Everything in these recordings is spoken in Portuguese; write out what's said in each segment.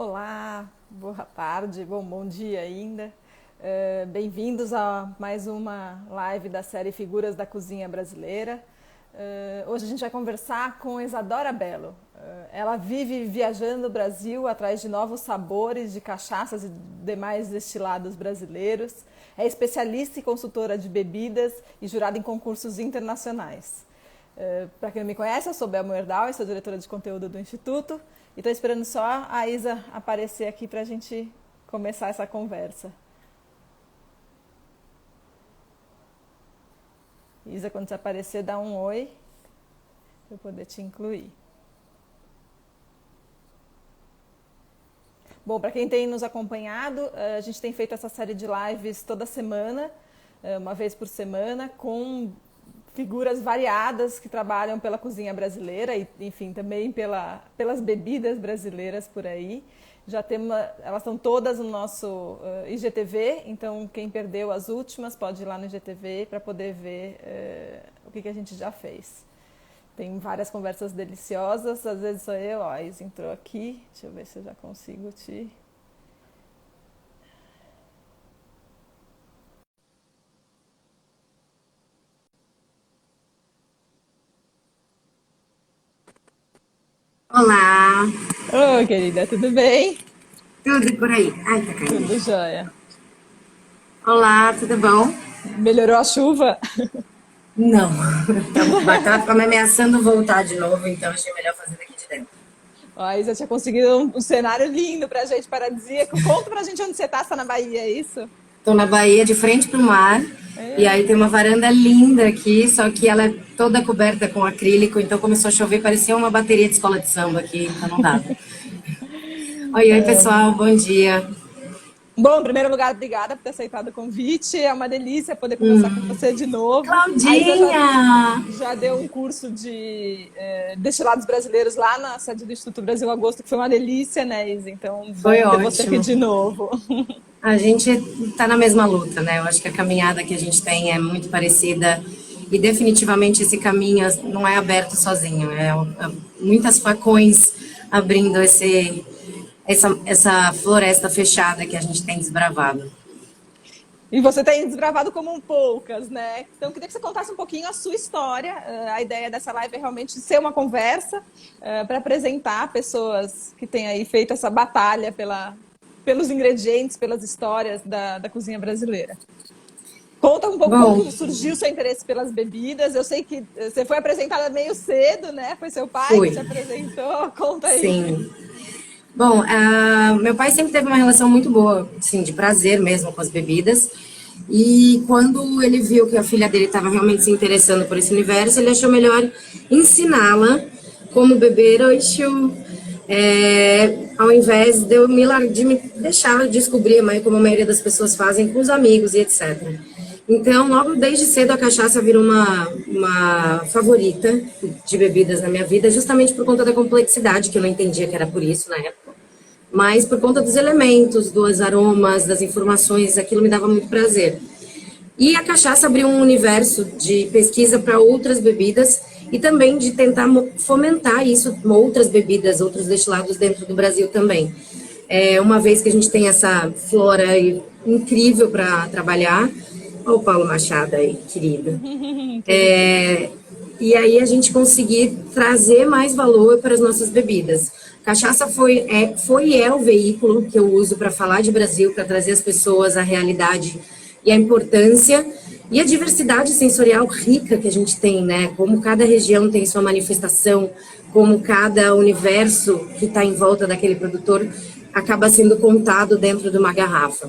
Olá, boa tarde, bom dia ainda. Bem-vindos a mais uma live da série Figuras da Cozinha Brasileira. Hoje a gente vai conversar com Isadora Bello. Ela vive viajando o Brasil atrás de novos sabores de cachaças e demais destilados brasileiros. É especialista e consultora de bebidas e jurada em concursos internacionais. Para quem não me conhece, eu sou Bel Moerdal, sou diretora de conteúdo do Instituto e estou esperando só a Isa aparecer aqui para a gente começar essa conversa. Isa, quando você aparecer, dá um oi para eu poder te incluir. Bom, para quem tem nos acompanhado, a gente tem feito essa série de lives toda semana, uma vez por semana, com figuras variadas que trabalham pela cozinha brasileira e, enfim, também pelas bebidas brasileiras por aí. Elas estão todas no nosso IGTV, então quem perdeu as últimas pode ir lá no IGTV para poder ver o que a gente já fez. Tem várias conversas deliciosas, às vezes sou eu, ó, a Isa entrou aqui, deixa eu ver se eu já consigo te... Olá, Oi, querida, tudo bem? tudo por aí? Ai, tá caindo. Tudo jóia. Olá, tudo bom? Melhorou a chuva? Não, tá me ameaçando voltar de novo, então achei melhor fazer daqui de dentro. Ó, a Isa tinha conseguido um cenário lindo pra gente, paradisíaco. Conta pra gente onde você tá na Bahia, é isso? Tô na Bahia, de frente pro mar, e aí tem uma varanda linda aqui, só que ela é toda coberta com acrílico, então começou a chover, parecia uma bateria de escola de samba aqui, então não dava. Oi, oi, pessoal, bom dia. Bom, em primeiro lugar, obrigada por ter aceitado o convite. É uma delícia poder conversar com você de novo. A Isa Claudinha! já deu um curso de destilados brasileiros lá na sede do Instituto Brasil Agosto, que foi uma delícia, né, Isa? Então, Foi bom ter você aqui ótimo. de novo. A gente tá na mesma luta, né? Eu acho que a caminhada que a gente tem é muito parecida e definitivamente esse caminho não é aberto sozinho, muitas facões abrindo essa floresta fechada que a gente tem desbravado. E você tem desbravado como poucas, né? Então, eu queria que você contasse um pouquinho a sua história. A ideia dessa live é realmente ser uma conversa para apresentar pessoas que têm aí feito essa batalha pelos ingredientes, pelas histórias da cozinha brasileira. Conta um pouco Bom, como surgiu o seu interesse pelas bebidas. Eu sei que você foi apresentada meio cedo, né? Foi seu pai que te fui, apresentou. Conta aí. sim. Bom, meu pai sempre teve uma relação muito boa, assim, de prazer mesmo com as bebidas. E quando ele viu que a filha dele estava realmente se interessando por esse universo, ele achou melhor ensiná-la como beber o Exu, ao invés de de me deixar descobrir, mas como a maioria das pessoas fazem com os amigos e etc. Então, logo desde cedo, a cachaça virou uma favorita de bebidas na minha vida, justamente por conta da complexidade, que eu não entendia que era por isso na época. Mas por conta dos elementos, dos aromas, das informações, aquilo me dava muito prazer. E a cachaça abriu um universo de pesquisa para outras bebidas e também de tentar fomentar isso com outras bebidas, outros destilados dentro do Brasil também. Uma vez que a gente tem essa flora incrível para trabalhar, olha o Paulo Machado aí, querido. E aí a gente conseguir trazer mais valor para as nossas bebidas. Cachaça foi e é o veículo que eu uso para falar de Brasil, para trazer as pessoas à realidade e a importância e a diversidade sensorial rica que a gente tem, né? Como cada região tem sua manifestação, como cada universo que está em volta daquele produtor acaba sendo contado dentro de uma garrafa.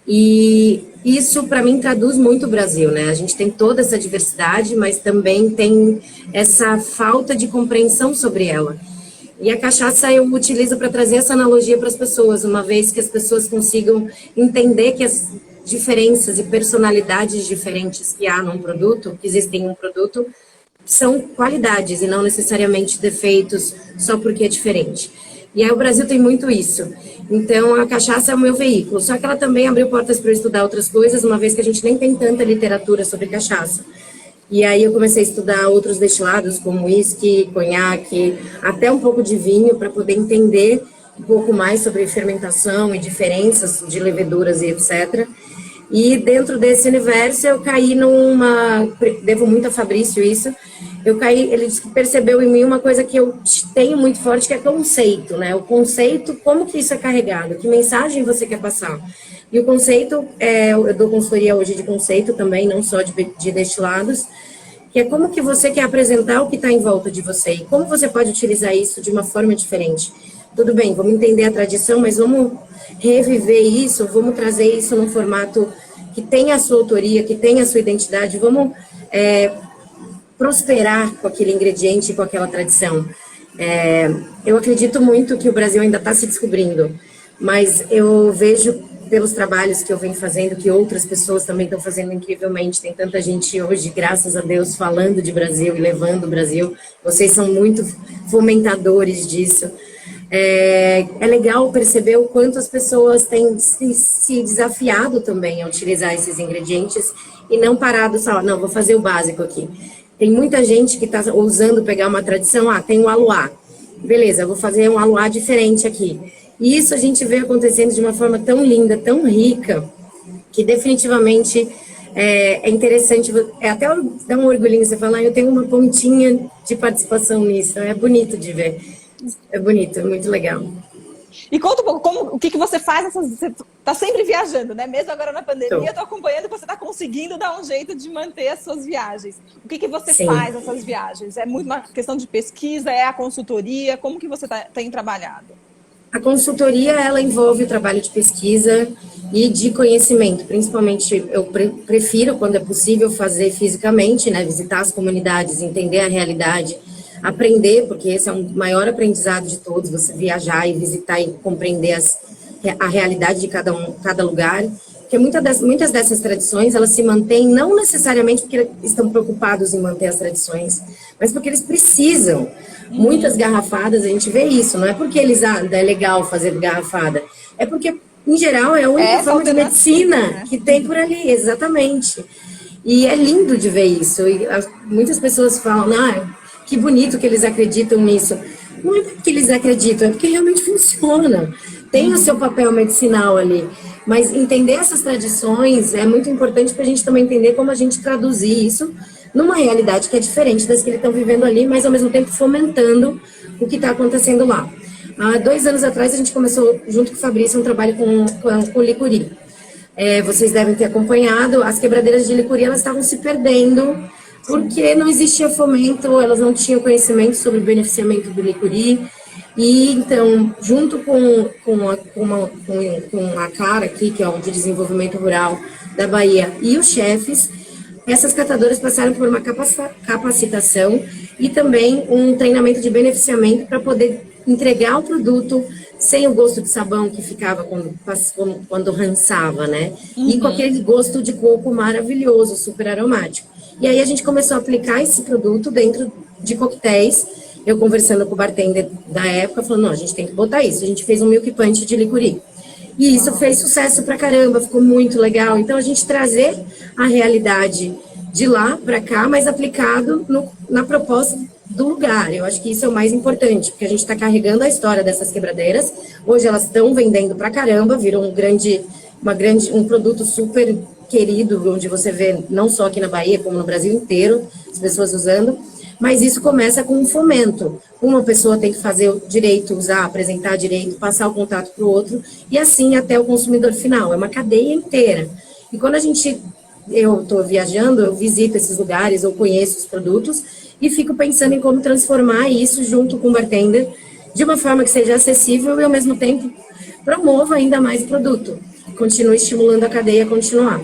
E isso, para mim, traduz muito o Brasil, né? A gente tem toda essa diversidade, mas também tem essa falta de compreensão sobre ela. E a cachaça eu utilizo para trazer essa analogia para as pessoas, uma vez que as pessoas consigam entender que as diferenças e personalidades diferentes que há num produto, que existem em um produto, são qualidades e não necessariamente defeitos só porque é diferente. E aí o Brasil tem muito isso. Então a cachaça é o meu veículo, só que ela também abriu portas para eu estudar outras coisas, uma vez que a gente nem tem tanta literatura sobre cachaça. E aí eu comecei a estudar outros destilados, como uísque, conhaque, até um pouco de vinho, para poder entender um pouco mais sobre fermentação e diferenças de leveduras e etc. E dentro desse universo eu caí devo muito a Fabrício isso, ele disse que percebeu em mim uma coisa que eu tenho muito forte, que é conceito, né? O conceito, como que isso é carregado, que mensagem você quer passar. E o conceito, eu dou consultoria hoje de conceito também, não só de destilados, que é como que você quer apresentar o que está em volta de você e como você pode utilizar isso de uma forma diferente. Tudo bem, vamos entender a tradição, mas vamos reviver isso, vamos trazer isso num formato que tenha a sua autoria, que tenha a sua identidade, vamos prosperar com aquele ingrediente, com aquela tradição. Eu acredito muito que o Brasil ainda está se descobrindo, mas eu vejo pelos trabalhos que eu venho fazendo, que outras pessoas também estão fazendo incrivelmente, tem tanta gente hoje, graças a Deus, falando de Brasil e levando o Brasil, vocês são muito fomentadores disso. É legal perceber o quanto as pessoas têm se desafiado também a utilizar esses ingredientes e não parado só, não, vou fazer o básico aqui. Tem muita gente que está ousando pegar uma tradição, tem um aluá. Beleza, vou fazer um aluá diferente aqui. E isso a gente vê acontecendo de uma forma tão linda, tão rica, que definitivamente é interessante, até dá um orgulhinho você falar, eu tenho uma pontinha de participação nisso, é bonito de ver. É bonito, é muito legal. E conta um pouco, o que você faz, você está sempre viajando, né? Mesmo agora na pandemia, estou acompanhando que você está conseguindo dar um jeito de manter as suas viagens. O que você faz nessas viagens? É muito uma questão de pesquisa, é a consultoria? Como que você tem trabalhado? A consultoria, ela envolve o trabalho de pesquisa e de conhecimento. Principalmente, eu prefiro, quando é possível, fazer fisicamente, né? Visitar as comunidades, entender a realidade, aprender, porque esse é o maior aprendizado de todos, você viajar e visitar e compreender a realidade de cada lugar, porque muitas dessas tradições, elas se mantêm não necessariamente porque estão preocupados em manter as tradições, mas porque eles precisam. Muitas garrafadas, a gente vê isso, não é porque é legal fazer garrafada, é porque, em geral, é a única forma de medicina que tem por ali, exatamente. E é lindo de ver isso, e muitas pessoas falam, que bonito que eles acreditam nisso. Não é porque eles acreditam, é porque realmente funciona. Tem o seu papel medicinal ali. Mas entender essas tradições é muito importante para a gente também entender como a gente traduzir isso numa realidade que é diferente das que eles estão vivendo ali, mas ao mesmo tempo fomentando o que está acontecendo lá. Há 2 anos atrás, a gente começou, junto com o Fabrício, um trabalho com licuri. Vocês devem ter acompanhado, as quebradeiras de licuri, elas estavam se perdendo, porque não existia fomento, elas não tinham conhecimento sobre o beneficiamento do licuri. E então, junto com a CAR aqui, que é o de desenvolvimento rural da Bahia, e os chefes, essas catadoras passaram por uma capacitação e também um treinamento de beneficiamento para poder entregar o produto sem o gosto de sabão que ficava quando rançava, né? E com aquele gosto de coco maravilhoso, super aromático. E aí a gente começou a aplicar esse produto dentro de coquetéis. Eu conversando com o bartender da época, falando, não, a gente tem que botar isso. A gente fez um milk punch de licuri. E isso fez sucesso pra caramba, ficou muito legal. Então, a gente trazer a realidade de lá para cá, mas aplicado na proposta do lugar. Eu acho que isso é o mais importante, porque a gente está carregando a história dessas quebradeiras. Hoje elas estão vendendo pra caramba, viram um produto super querido, onde você vê não só aqui na Bahia, como no Brasil inteiro, as pessoas usando. Mas isso começa com um fomento. Uma pessoa tem que fazer o direito, usar, apresentar direito, passar o contato para o outro, e assim até o consumidor final. É uma cadeia inteira. E quando eu estou viajando, eu visito esses lugares, eu conheço os produtos, e fico pensando em como transformar isso junto com o bartender, de uma forma que seja acessível e, ao mesmo tempo, promova ainda mais o produto. Continue estimulando a cadeia a continuar.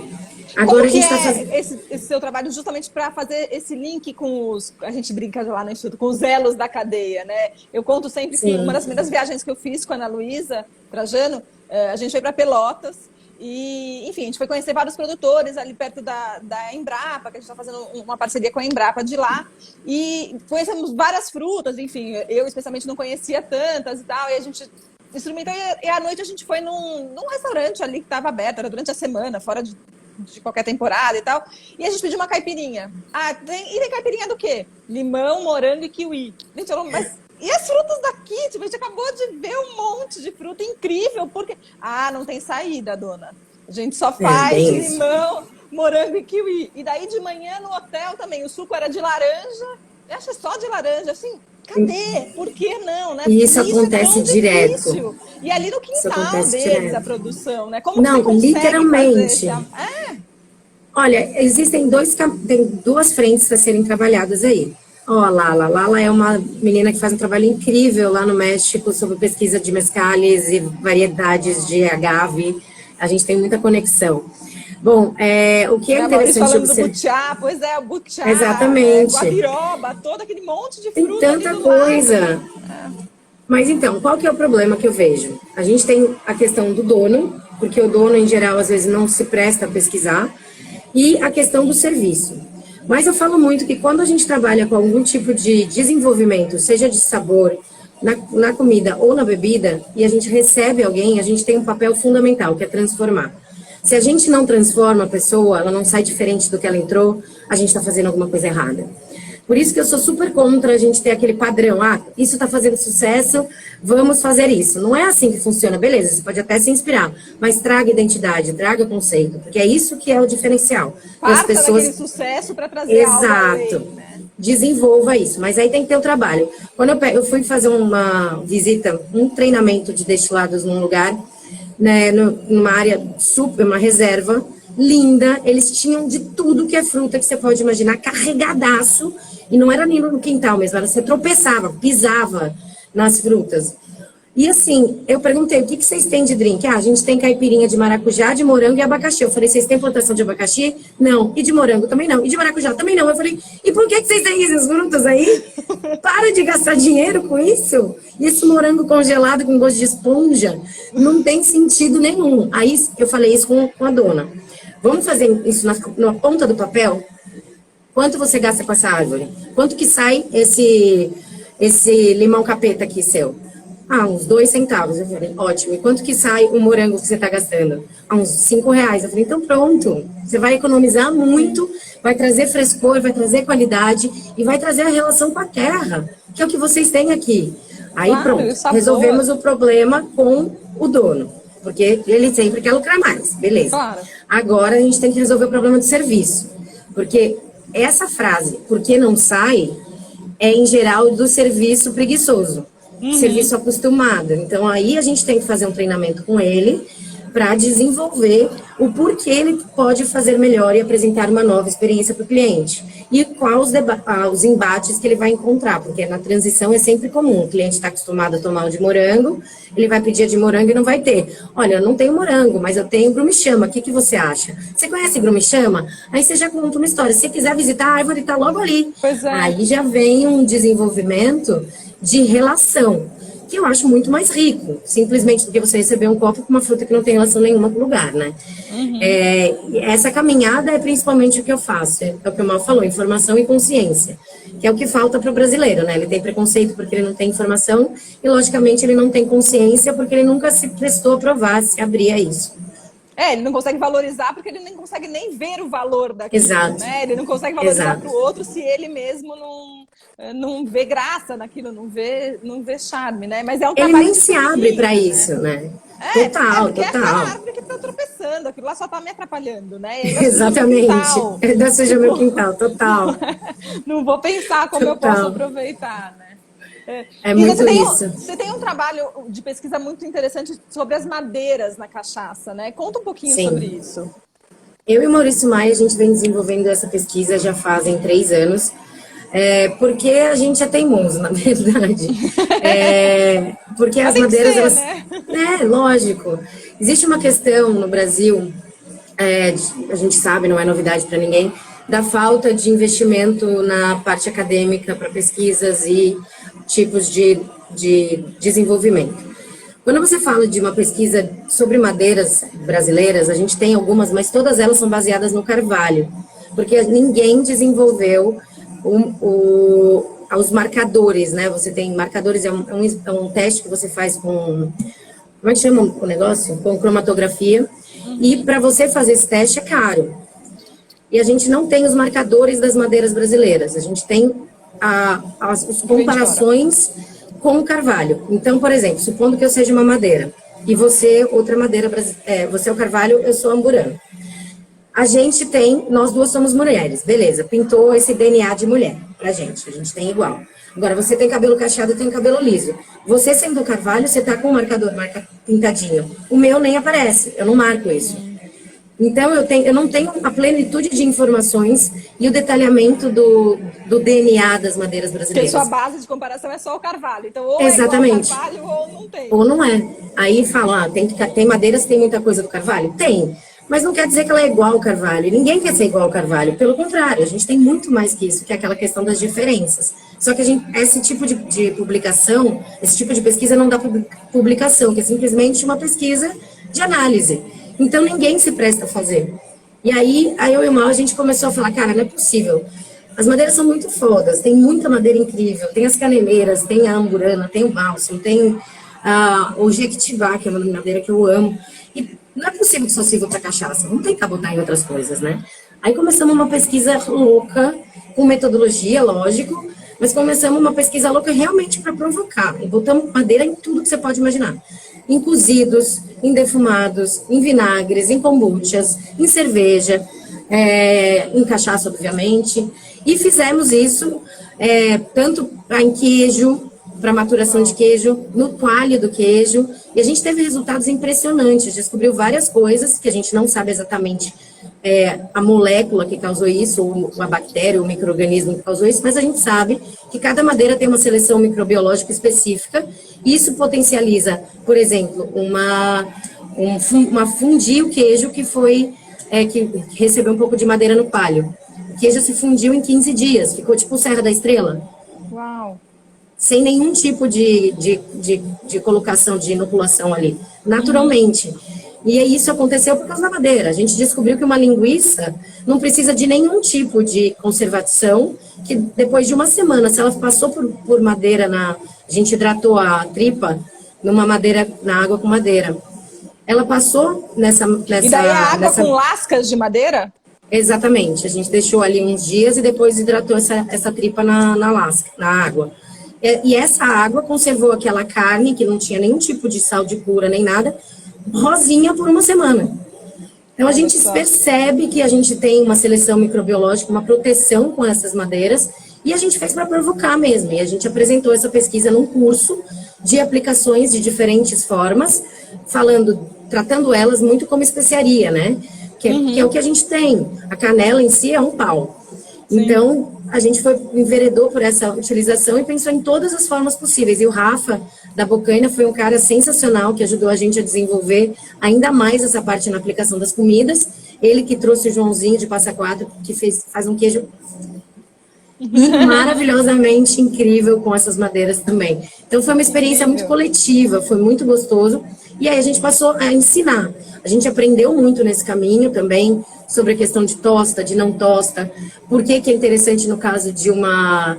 Agora como a gente está fazendo esse seu trabalho justamente para fazer esse link com a gente brinca lá no Instituto, com os elos da cadeia, né? Eu conto sempre que uma das primeiras viagens que eu fiz com a Ana Luísa Trajano, a gente foi para Pelotas e, enfim, a gente foi conhecer vários produtores ali perto da Embrapa, que a gente está fazendo uma parceria com a Embrapa de lá, e conhecemos várias frutas, enfim, eu especialmente não conhecia tantas e tal, e a gente instrumentou, e à noite a gente foi num restaurante ali que estava aberto, era durante a semana, fora de de qualquer temporada e tal. E a gente pediu uma caipirinha. Ah, e tem caipirinha do quê? Limão, morango e kiwi. Gente, mas e as frutas daqui? Tipo, a gente acabou de ver um monte de fruta incrível, porque... Ah, não tem saída, dona. A gente só faz limão, morango e kiwi. E daí de manhã no hotel também, o suco era de laranja. Eu acho só de laranja, assim... Cadê? Por que não, né? E isso acontece direto. Difícil. E ali no quintal deles, direto. A produção, né? Como não, que você literalmente. Olha, existem tem duas frentes a serem trabalhadas aí. Ó, a Lala. Lala é uma menina que faz um trabalho incrível lá no México sobre pesquisa de mezcales e variedades de agave. A gente tem muita conexão. Bom, o que é interessante falando do butiá, pois é, o butiá, exatamente. guabiroba, todo aquele monte de fruta. Tem tanta coisa. Mas então, qual que é o problema que eu vejo? A gente tem a questão do dono, porque o dono, em geral, às vezes não se presta a pesquisar, e a questão do serviço. Mas eu falo muito que quando a gente trabalha com algum tipo de desenvolvimento, seja de sabor, na comida ou na bebida, e a gente recebe alguém, a gente tem um papel fundamental, que é transformar. Se a gente não transforma a pessoa, ela não sai diferente do que ela entrou, a gente está fazendo alguma coisa errada. Por isso que eu sou super contra a gente ter aquele padrão, isso está fazendo sucesso, vamos fazer isso. Não é assim que funciona, beleza, você pode até se inspirar, mas traga identidade, traga conceito, porque é isso que é o diferencial. Parta as pessoas... daquele sucesso para trazer algo além, né? Desenvolva isso, mas aí tem que ter o trabalho. Quando eu fui fazer uma visita, um treinamento de destilados num lugar, né, numa área super, uma reserva linda, eles tinham de tudo que é fruta que você pode imaginar, carregadaço, e não era nem no quintal mesmo, você tropeçava, pisava nas frutas. E assim, eu perguntei, o que vocês têm de drink? A gente tem caipirinha de maracujá, de morango e abacaxi. Eu falei, vocês têm plantação de abacaxi? Não. E de morango? Também não. E de maracujá? Também não. Eu falei, e por que vocês têm essas frutas aí? Para de gastar dinheiro com isso. E esse morango congelado com gosto de esponja não tem sentido nenhum. Aí eu falei isso com a dona. Vamos fazer isso na ponta do papel? Quanto você gasta com essa árvore? Quanto que sai esse limão capeta aqui seu? Uns 2 centavos. Eu falei, ótimo. E quanto que sai o morango que você está gastando? Uns 5 reais. Eu falei, então pronto. Você vai economizar muito, vai trazer frescor, vai trazer qualidade e vai trazer a relação com a terra, que é o que vocês têm aqui. Aí pronto, resolvemos o problema com o dono, porque ele sempre quer lucrar mais, beleza. Claro. Agora a gente tem que resolver o problema do serviço, porque essa frase, por que não sai, é em geral do serviço preguiçoso. Serviço acostumado. Então, aí a gente tem que fazer um treinamento com ele para desenvolver o porquê ele pode fazer melhor e apresentar uma nova experiência para o cliente. E quais os embates que ele vai encontrar, porque na transição é sempre comum. O cliente está acostumado a tomar o de morango, ele vai pedir de morango e não vai ter. Olha, eu não tenho morango, mas eu tenho grumichama. O que você acha? Você conhece grumichama? Aí você já conta uma história. Se quiser visitar, a árvore está logo ali. Pois é. Aí já vem um desenvolvimento de relação, que eu acho muito mais rico, simplesmente porque você receber um copo com uma fruta que não tem relação nenhuma com o lugar, né? Essa caminhada é principalmente o que eu faço, é o que o Mal falou, informação e consciência, que é o que falta para o brasileiro, né? Ele tem preconceito porque ele não tem informação e, logicamente, ele não tem consciência porque ele nunca se prestou a provar, se abrir a isso. Ele não consegue valorizar porque ele não consegue nem ver o valor daquilo, Exato. né? Ele não consegue valorizar para o outro se ele mesmo não vê graça naquilo, não vê charme, né? Mas é um trabalho. Ele nem se abre para isso, né? Total. É aquela árvore que tá tropeçando, aquilo lá só tá me atrapalhando, né? Exatamente. Ainda seja meu quintal, total. Não vou pensar como eu posso aproveitar, né? É muito isso. Você tem um trabalho de pesquisa muito interessante sobre as madeiras na cachaça, né? Conta um pouquinho sobre isso. Eu e o Maurício Maia, a gente vem desenvolvendo essa pesquisa já fazem 3 anos, porque a gente é teimoso, na verdade. Porque as madeiras, elas... lógico. Existe uma questão no Brasil, a gente sabe, não é novidade para ninguém, da falta de investimento na parte acadêmica para pesquisas e tipos de desenvolvimento. Quando você fala de uma pesquisa sobre madeiras brasileiras, a gente tem algumas, mas todas elas são baseadas no carvalho, porque ninguém desenvolveu os marcadores, né? Você tem marcadores, é um teste que você faz com, como é que chama o negócio? Com cromatografia, E para você fazer esse teste é caro. E a gente não tem os marcadores das madeiras brasileiras. A gente tem as comparações com o carvalho. Então, por exemplo, supondo que eu seja uma madeira e você, outra madeira, você é o carvalho, eu sou a amburana. A gente tem, nós duas somos mulheres, beleza, pintou esse DNA de mulher pra gente, a gente tem igual. Agora, você tem cabelo cacheado, eu tenho cabelo liso. Você sendo do carvalho, você tá com o marcador pintadinho. O meu nem aparece, eu não marco isso. Então, eu não tenho a plenitude de informações e o detalhamento do DNA das madeiras brasileiras. Porque sua base de comparação é só o carvalho. Então, ou exatamente. É igual ao carvalho ou não tem. Ou não é. Aí fala, tem madeiras que tem muita coisa do carvalho? Tem. Mas não quer dizer que ela é igual ao carvalho. Ninguém quer ser igual ao carvalho. Pelo contrário, a gente tem muito mais que isso, que é aquela questão das diferenças. Só que esse tipo de publicação, esse tipo de pesquisa não dá publicação, que é simplesmente uma pesquisa de análise. Então, ninguém se presta a fazer. E aí eu e o Mal, a gente começou a falar, cara, não é possível. As madeiras são muito fodas, tem muita madeira incrível, tem as caneleiras, tem a amburana, tem o bálsamo, tem o jequitibá, que é uma madeira que eu amo. E não é possível que só sirva para cachaça, não tem que botar em outras coisas, né? Aí começamos uma pesquisa louca, com metodologia, lógico, mas começamos uma pesquisa louca realmente para provocar. E botamos madeira em tudo que você pode imaginar. Em cozidos, em defumados, em vinagres, em kombuchas, em cerveja, em cachaça, obviamente. E fizemos isso tanto em queijo, para maturação de queijo, no coalho do queijo. E a gente teve resultados impressionantes. Descobriu várias coisas que a gente não sabe exatamente a molécula que causou isso, ou a bactéria, ou o micro-organismo que causou isso, mas a gente sabe que cada madeira tem uma seleção microbiológica específica. Isso potencializa, por exemplo, uma fundir o queijo que recebeu um pouco de madeira no palho. O queijo se fundiu em 15 dias, ficou tipo Serra da Estrela. Uau! Sem nenhum tipo de colocação, de inoculação ali, naturalmente. E isso aconteceu por causa da madeira. A gente descobriu que uma linguiça não precisa de nenhum tipo de conservação, que depois de uma semana, se ela passou por madeira, a gente hidratou a tripa numa madeira, na água com madeira. Ela passou nessa... E daí a água com lascas de madeira? Exatamente. A gente deixou ali uns dias e depois hidratou essa tripa na água. E essa água conservou aquela carne, que não tinha nenhum tipo de sal de cura nem nada, rosinha por uma semana. Então, a gente percebe que a gente tem uma seleção microbiológica, uma proteção com essas madeiras, e a gente fez para provocar mesmo. E a gente apresentou essa pesquisa num curso de aplicações de diferentes formas, tratando elas muito como especiaria, né? Que é o que a gente tem. A canela em si é um pau. Sim. Então, a gente enveredou por essa utilização e pensou em todas as formas possíveis. E o Rafa, da Bocaina, foi um cara sensacional, que ajudou a gente a desenvolver ainda mais essa parte na aplicação das comidas. Ele que trouxe o Joãozinho de Passa Quatro, que faz um queijo maravilhosamente incrível com essas madeiras também. Então, foi uma experiência muito coletiva, foi muito gostoso. E aí a gente passou a ensinar. A gente aprendeu muito nesse caminho também sobre a questão de tosta, de não tosta. Por que é interessante no caso de uma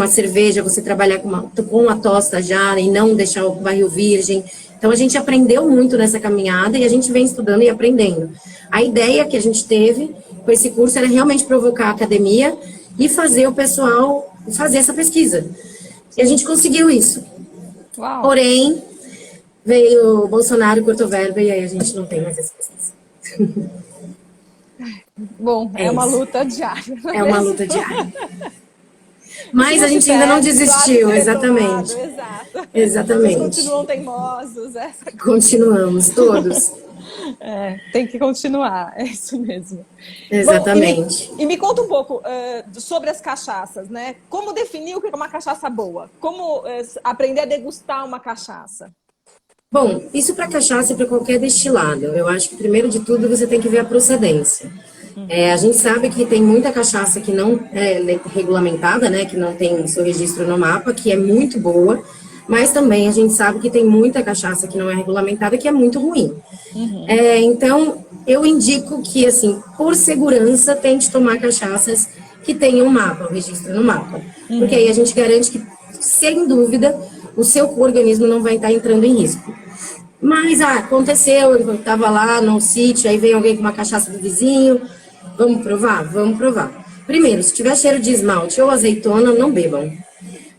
cerveja você trabalhar com a tosta já e não deixar o barril virgem. Então a gente aprendeu muito nessa caminhada e a gente vem estudando e aprendendo. A ideia que a gente teve com esse curso era realmente provocar a academia e fazer o pessoal fazer essa pesquisa. E a gente conseguiu isso. Uau. Porém, veio o Bolsonaro, cortou verba e aí a gente não tem mais essa pesquisa. Bom, é uma luta diária. É uma luta diária. Mas a gente ainda não desistiu, exatamente. Exatamente. Vocês continuam teimosos. Continuamos, todos. Tem que continuar, é isso mesmo. Exatamente. Bom, e me conta um pouco sobre as cachaças, né? Como definir o que é uma cachaça boa? Como aprender a degustar uma cachaça? Bom, isso para cachaça e para qualquer destilado. Eu acho que, primeiro de tudo, você tem que ver a procedência. A gente sabe que tem muita cachaça que não é regulamentada, né? Que não tem seu registro no mapa, que é muito boa. Mas também a gente sabe que tem muita cachaça que não é regulamentada, que é muito ruim. Então, eu indico que, assim, por segurança, tente tomar cachaças que tenham um mapa, o registro no mapa. Porque aí a gente garante que, sem dúvida, o seu organismo não vai estar entrando em risco. Mas aconteceu, eu estava lá no sítio, aí vem alguém com uma cachaça do vizinho, vamos provar? Vamos provar. Primeiro, se tiver cheiro de esmalte ou azeitona, não bebam.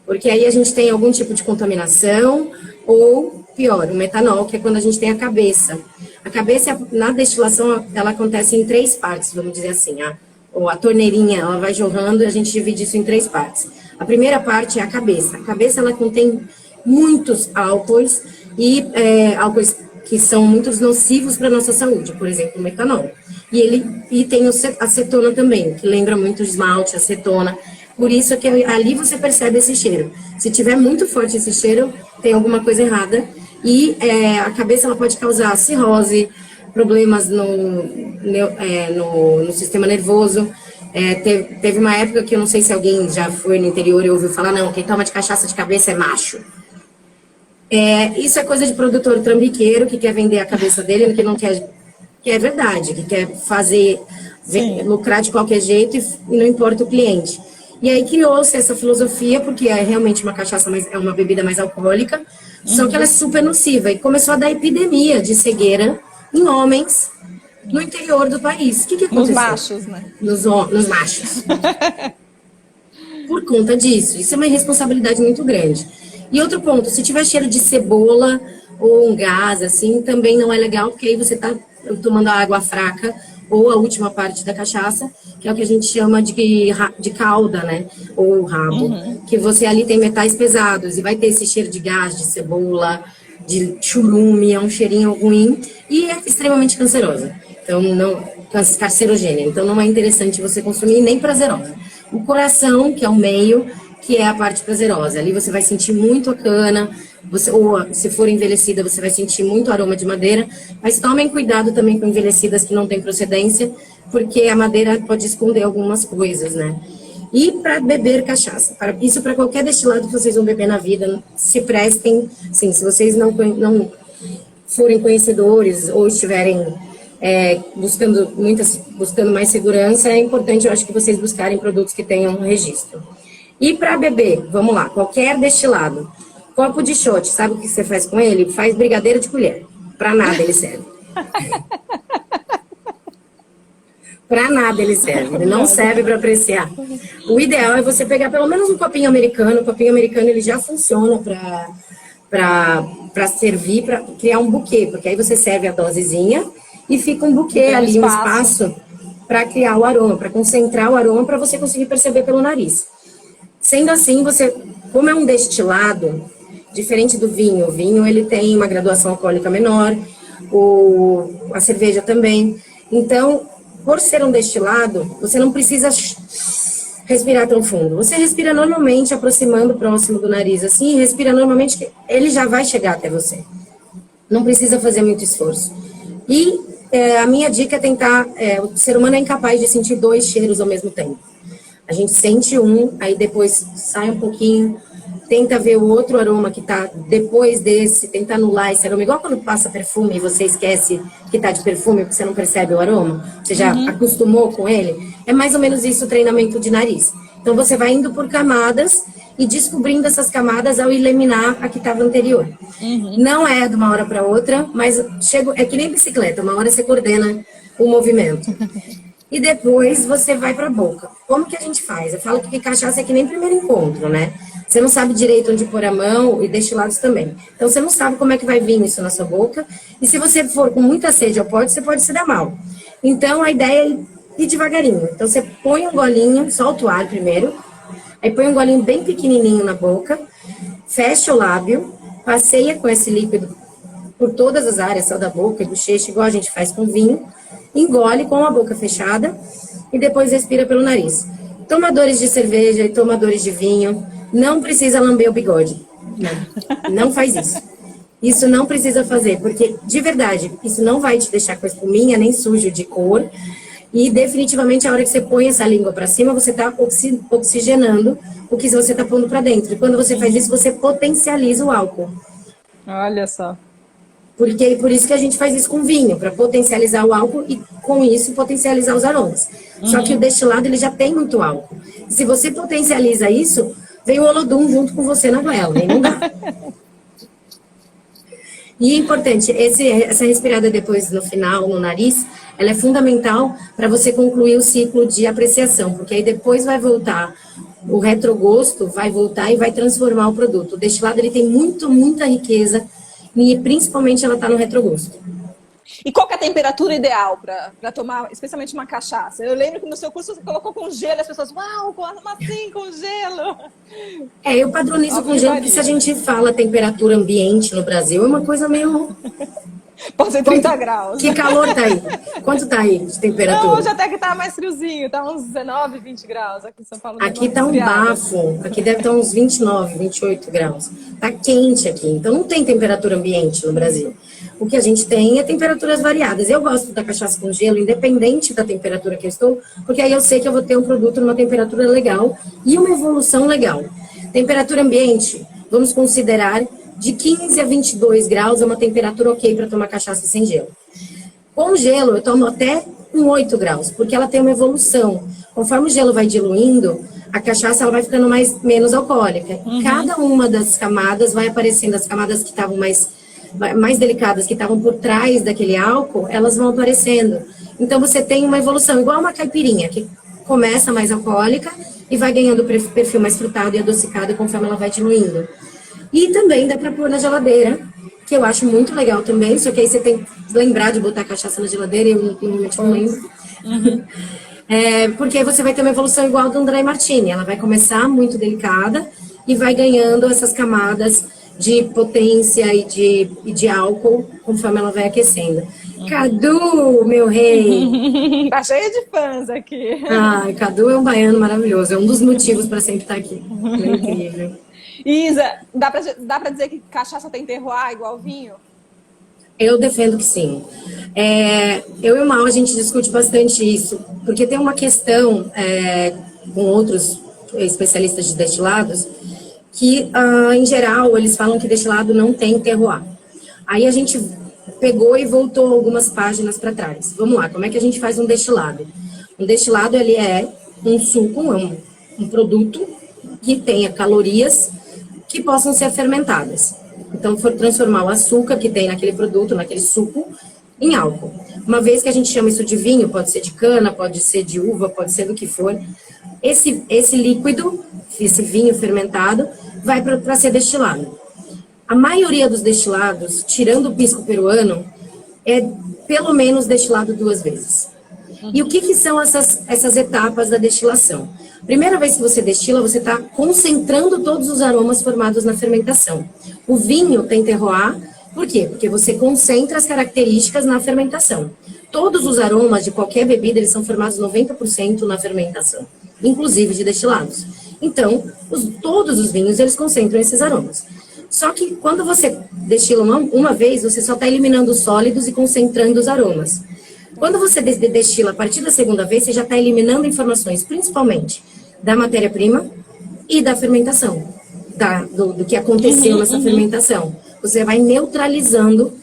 Porque aí a gente tem algum tipo de contaminação, ou pior, o metanol, que é quando a gente tem a cabeça. A cabeça, na destilação, ela acontece em 3 partes, vamos dizer assim. Ou a torneirinha, ela vai jorrando e a gente divide isso em 3 partes. A primeira parte é a cabeça. A cabeça, ela contém muitos álcoois, e álcoois que são muito nocivos para a nossa saúde, por exemplo, o metanol. E tem a acetona também, que lembra muito esmalte, acetona. Por isso que ali você percebe esse cheiro. Se tiver muito forte esse cheiro, tem alguma coisa errada. E a cabeça ela pode causar cirrose, problemas no sistema nervoso. Teve uma época que eu não sei se alguém já foi no interior e ouviu falar, não, quem toma de cachaça de cabeça é macho. Isso é coisa de produtor trambiqueiro que quer vender a cabeça dele, que não quer, que é verdade, que quer lucrar de qualquer jeito e não importa o cliente. E aí criou-se essa filosofia, porque é realmente uma cachaça, é uma bebida mais alcoólica, só que ela é super nociva. E começou a dar epidemia de cegueira em homens no interior do país. O que aconteceu? Nos machos, né? Nos machos. Por conta disso. Isso é uma irresponsabilidade muito grande. E outro ponto, se tiver cheiro de cebola ou um gás, assim, também não é legal, porque aí você está tomando a água fraca, ou a última parte da cachaça, que é o que a gente chama de cauda, né? Ou rabo. Que você ali tem metais pesados, e vai ter esse cheiro de gás, de cebola, de churume, é um cheirinho ruim, e é extremamente cancerosa. Então, carcinogênea. Então, não é interessante você consumir, nem prazerosa. O coração, que é o meio, que é a parte prazerosa. Ali você vai sentir muito a cana, ou se for envelhecida, você vai sentir muito aroma de madeira, mas tomem cuidado também com envelhecidas que não têm procedência, porque a madeira pode esconder algumas coisas, né? E para beber cachaça, isso para qualquer destilado que vocês vão beber na vida, se prestem, sim, se vocês não forem conhecedores ou estiverem buscando mais segurança, é importante, eu acho, que vocês buscarem produtos que tenham um registro. E para beber, vamos lá, qualquer destilado, copo de shot, sabe o que você faz com ele? Faz brigadeiro de colher. Para nada ele serve. Para nada ele serve. Ele não serve para apreciar. O ideal é você pegar pelo menos um copinho americano. O copinho americano ele já funciona para servir, para criar um buquê, porque aí você serve a dosezinha e fica um buquê ali, um espaço para criar o aroma, para concentrar o aroma, para você conseguir perceber pelo nariz. Sendo assim, como é um destilado, diferente do vinho, o vinho ele tem uma graduação alcoólica menor, a cerveja também. Então, por ser um destilado, você não precisa respirar tão fundo. Você respira normalmente, aproximando próximo do nariz, assim, e respira normalmente, que ele já vai chegar até você. Não precisa fazer muito esforço. E a minha dica é tentar... o ser humano é incapaz de sentir 2 cheiros ao mesmo tempo. A gente sente um, aí depois sai um pouquinho, tenta ver o outro aroma que está depois desse, tenta anular esse aroma. Igual quando passa perfume e você esquece que está de perfume porque você não percebe o aroma, você já acostumou com ele. É mais ou menos isso o treinamento de nariz. Então você vai indo por camadas e descobrindo essas camadas ao eliminar a que estava anterior. Não é de uma hora para outra, mas é que nem bicicleta, uma hora você coordena o movimento. E depois você vai para a boca. Como que a gente faz? Eu falo que cachaça é que nem primeiro encontro, né? Você não sabe direito onde pôr a mão, e destilados também. Então você não sabe como é que vai vir isso na sua boca. E se você for com muita sede ao pote, você pode se dar mal. Então a ideia é ir devagarinho. Então você põe um golinho, solta o ar primeiro, aí põe um golinho bem pequenininho na boca, fecha o lábio, passeia com esse líquido por todas as áreas, só da boca e bochecha, igual a gente faz com vinho, engole com a boca fechada e depois respira pelo nariz. Tomadores de cerveja e tomadores de vinho, não precisa lamber o bigode. Não faz isso. Isso não precisa fazer, porque, de verdade, isso não vai te deixar com a espuminha, nem sujo de cor. E, definitivamente, a hora que você põe essa língua para cima, você está oxigenando o que você está pondo para dentro. E quando você faz isso, você potencializa o álcool. Olha só. Porque por isso que a gente faz isso com vinho, para potencializar o álcool e, com isso, potencializar os aromas. Só que o destilado, ele já tem muito álcool. Se você potencializa isso, vem o Olodum junto com você na goela, e não dá. E é importante, essa respirada depois no final, no nariz, ela é fundamental para você concluir o ciclo de apreciação, porque aí depois vai voltar, o retrogosto vai voltar e vai transformar o produto. O destilado, ele tem muita riqueza, e principalmente ela está no retrogosto. E qual que é a temperatura ideal para tomar, especialmente uma cachaça? Eu lembro que no seu curso você colocou com gelo, as pessoas, uau, como assim com gelo? Eu padronizo com gelo, porque se a gente fala temperatura ambiente no Brasil, é uma coisa meio... Pode ser 30 graus. Que calor tá aí? Quanto tá aí de temperatura? Não, hoje até que tá mais friozinho, tá uns 19, 20 graus aqui em São Paulo. Aqui tá um bafo, aqui deve estar uns 29, 28 graus. Tá quente aqui, então não tem temperatura ambiente no Brasil. O que a gente tem é temperaturas variadas. Eu gosto da cachaça com gelo, independente da temperatura que eu estou, porque aí eu sei que eu vou ter um produto numa temperatura legal e uma evolução legal. Temperatura ambiente, vamos considerar de 15 a 22 graus é uma temperatura ok para tomar cachaça sem gelo. Com gelo, eu tomo até com 8 graus, porque ela tem uma evolução. Conforme o gelo vai diluindo, a cachaça ela vai ficando menos alcoólica. Cada uma das camadas vai aparecendo, as camadas que estavam mais delicadas, que estavam por trás daquele álcool, elas vão aparecendo. Então, você tem uma evolução, igual uma caipirinha, que começa mais alcoólica e vai ganhando perfil mais frutado e adocicado conforme ela vai diluindo. E também dá para pôr na geladeira, que eu acho muito legal também, só que aí você tem que lembrar de botar a cachaça na geladeira, e eu normalmente não lembro. Porque aí você vai ter uma evolução igual do André Martini, ela vai começar muito delicada e vai ganhando essas camadas de potência e de álcool conforme ela vai aquecendo. Cadu, meu rei! Tá cheia de fãs aqui. Ai, Cadu é um baiano maravilhoso, é um dos motivos para sempre estar aqui. É incrível. Isa, dá pra dizer que cachaça tem terroir igual vinho? Eu defendo que sim. Eu e o Mal, a gente discute bastante isso, porque tem uma questão com outros especialistas de destilados, que, em geral, eles falam que destilado não tem terroir. Aí a gente pegou e voltou algumas páginas para trás. Vamos lá, como é que a gente faz um destilado? Um destilado, ele é um suco, um produto que tenha calorias que possam ser fermentadas. Então, for transformar o açúcar que tem naquele produto, naquele suco, em álcool. Uma vez que a gente chama isso de vinho, pode ser de cana, pode ser de uva, pode ser do que for, esse líquido, esse vinho fermentado, vai para ser destilado. A maioria dos destilados, tirando o pisco peruano, é pelo menos destilado 2 vezes. E o que são essas etapas da destilação? Primeira vez que você destila, você está concentrando todos os aromas formados na fermentação. O vinho tem terroir, por quê? Porque você concentra as características na fermentação. Todos os aromas de qualquer bebida, eles são formados 90% na fermentação, inclusive de destilados. Então, todos os vinhos, eles concentram esses aromas. Só que quando você destila uma vez, você só está eliminando os sólidos e concentrando os aromas. Quando você destila a partir da segunda vez, você já está eliminando informações, principalmente da matéria-prima e da fermentação, do que aconteceu nessa fermentação. Você vai neutralizando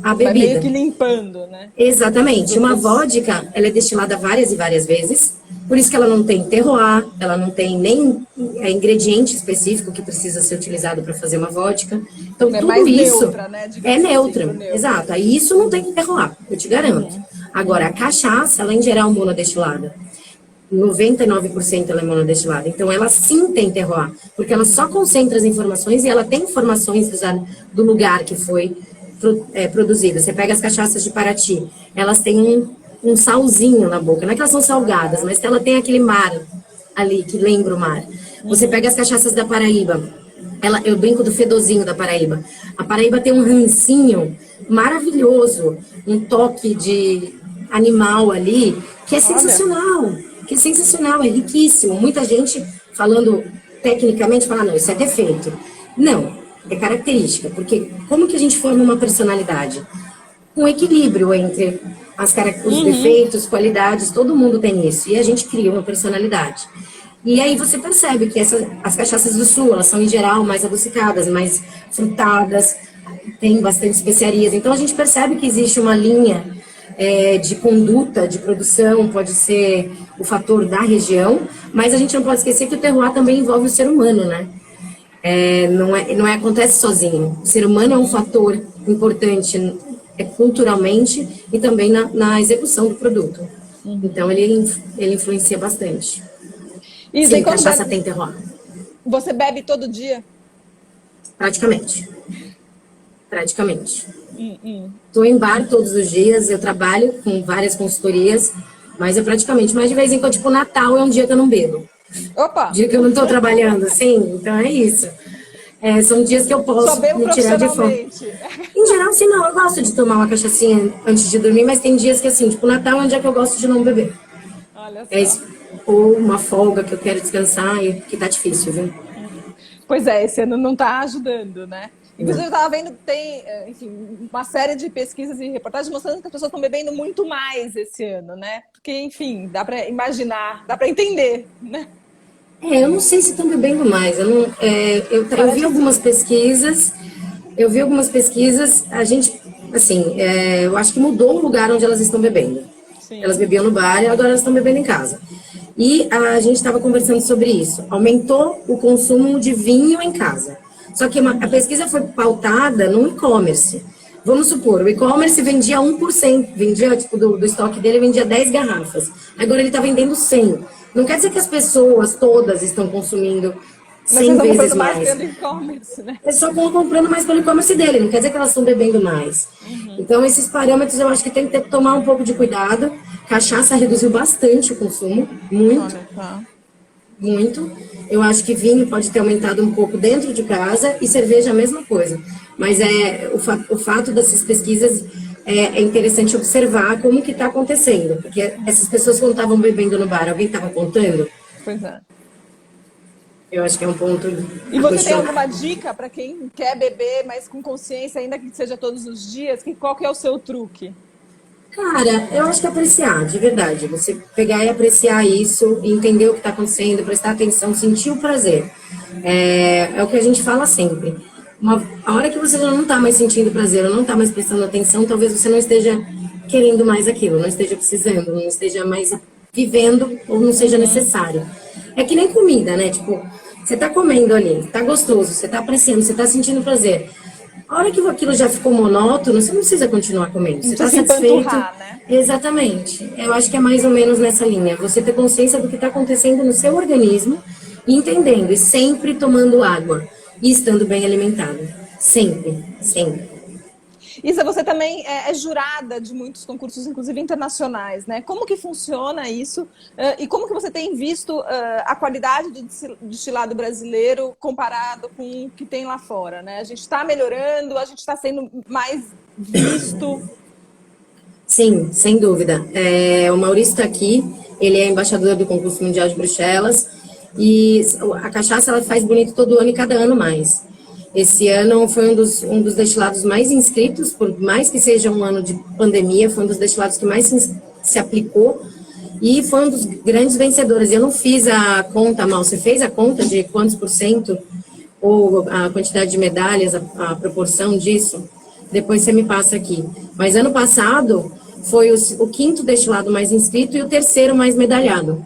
a bebida. Vai meio que limpando, né? Exatamente. Uma vodka, ela é destilada várias e várias vezes, por isso que ela não tem terroir, ela não tem nem ingrediente específico que precisa ser utilizado para fazer uma vodka. Então, tudo mais isso neutra, né? é neutra. Exato. Aí isso não tem terroir, eu te garanto. Agora, a cachaça, ela em geral monodestilada. 99% ela é monodestilada. Então, ela sim tem terroir, porque ela só concentra as informações e ela tem informações do lugar que foi produzida. Você pega as cachaças de Paraty, elas têm um salzinho na boca. Não é que elas são salgadas, mas ela tem aquele mar ali, que lembra o mar. Você pega as cachaças da Paraíba, eu brinco do fedozinho da Paraíba. A Paraíba tem um rancinho maravilhoso, um toque de animal ali, que é sensacional. Que é sensacional, é riquíssimo. Muita gente falando tecnicamente, fala, não, isso é defeito. Não, é característica, porque como que a gente forma uma personalidade? Um equilíbrio entre os defeitos, qualidades, todo mundo tem isso. E a gente cria uma personalidade. E aí você percebe que as cachaças do sul, elas são em geral mais adocicadas, mais frutadas, tem bastante especiarias. Então a gente percebe que existe uma linha de conduta, de produção, pode ser o fator da região, mas a gente não pode esquecer que o terroir também envolve o ser humano, né? Não acontece sozinho. O ser humano é um fator importante culturalmente e também na execução do produto. Então, ele influencia bastante. Isa, Sim, cachaça tem terroir. Você bebe todo dia? Praticamente. Praticamente. Estou em bar todos os dias, eu trabalho com várias consultorias, mas é praticamente. Mas de vez em quando, tipo, Natal é um dia que eu não bebo. Opa! Dia que eu não estou trabalhando, sim, então é isso. São dias que eu posso Só bebo me tirar de fome. profissionalmente. Em geral, sim, não, eu gosto de tomar uma cachaçinha antes de dormir, mas tem dias que, assim, tipo, Natal é um dia que eu gosto de não beber. Olha só. É isso. Ou uma folga que eu quero descansar e que tá difícil, viu? Pois é, esse ano não está ajudando, né? Inclusive, Não. eu estava vendo que tem, enfim, uma série de pesquisas e reportagens mostrando que as pessoas estão bebendo muito mais esse ano, né? Porque, enfim, dá para imaginar, dá para entender, né? Eu não sei se estão bebendo mais. Eu vi Parece que algumas sim. pesquisas, a gente, assim, eu acho que mudou o lugar onde elas estão bebendo. Elas Sim. bebiam no bar e agora elas estão bebendo em casa. E a gente estava conversando sobre isso. Aumentou o consumo de vinho em casa. Só que a pesquisa foi pautada no e-commerce. Vamos supor, o e-commerce vendia 1%, vendia, tipo, do estoque dele, vendia 10 garrafas. Agora ele está vendendo 100. Não quer dizer que as pessoas todas estão consumindo Mas vocês 100 estão vezes comprando mais mais. pelo e-commerce, né? É só comprando mais pelo e-commerce dele, não quer dizer que elas estão bebendo mais. Então, esses parâmetros eu acho que tem que tomar um pouco de cuidado. Cachaça reduziu bastante o consumo, muito, Olha só. muito. Eu acho que vinho pode ter aumentado um pouco dentro de casa e cerveja a mesma coisa. Mas o fato dessas pesquisas é interessante observar como que está acontecendo. Porque essas pessoas quando estavam bebendo no bar, alguém estava contando? Pois é. Eu acho que é um ponto E a você tem questionar. alguma dica para quem quer beber, mas com consciência, ainda que seja todos os dias? Qual que é o seu truque? Cara, eu acho que apreciar, de verdade. Você pegar e apreciar isso, entender o que está acontecendo, prestar atenção, sentir o prazer. É o que a gente fala sempre. A hora que você já não está mais sentindo prazer, ou não está mais prestando atenção, talvez você não esteja querendo mais aquilo, não esteja precisando, não esteja mais vivendo, ou não seja necessário. É que nem comida, né? Tipo, você está comendo ali, está gostoso, você está apreciando, você está sentindo prazer. A hora que aquilo já ficou monótono, você não precisa continuar comendo. Não Você precisa está se satisfeito? empanturrar, né? Exatamente. Eu acho que é mais ou menos nessa linha. Você ter consciência do que está acontecendo no seu organismo e entendendo, e sempre tomando água e estando bem alimentado. Sempre, sempre. Isa, você também é jurada de muitos concursos, inclusive internacionais, né? Como que funciona isso? E como que você tem visto a qualidade do destilado brasileiro comparado com o que tem lá fora, né? A gente está melhorando, a gente está sendo mais visto. Sim, sem dúvida. O Maurício está aqui, ele é embaixador do concurso mundial de Bruxelas e a cachaça ela faz bonito todo ano e cada ano mais. Esse ano foi um dos destilados mais inscritos, por mais que seja um ano de pandemia, foi um dos destilados que mais se aplicou e foi um dos grandes vencedores. Eu não fiz a conta, Mal, você fez a conta de quantos por cento ou a quantidade de medalhas, a proporção disso? Depois você me passa aqui. Mas ano passado foi o quinto destilado mais inscrito e o terceiro mais medalhado.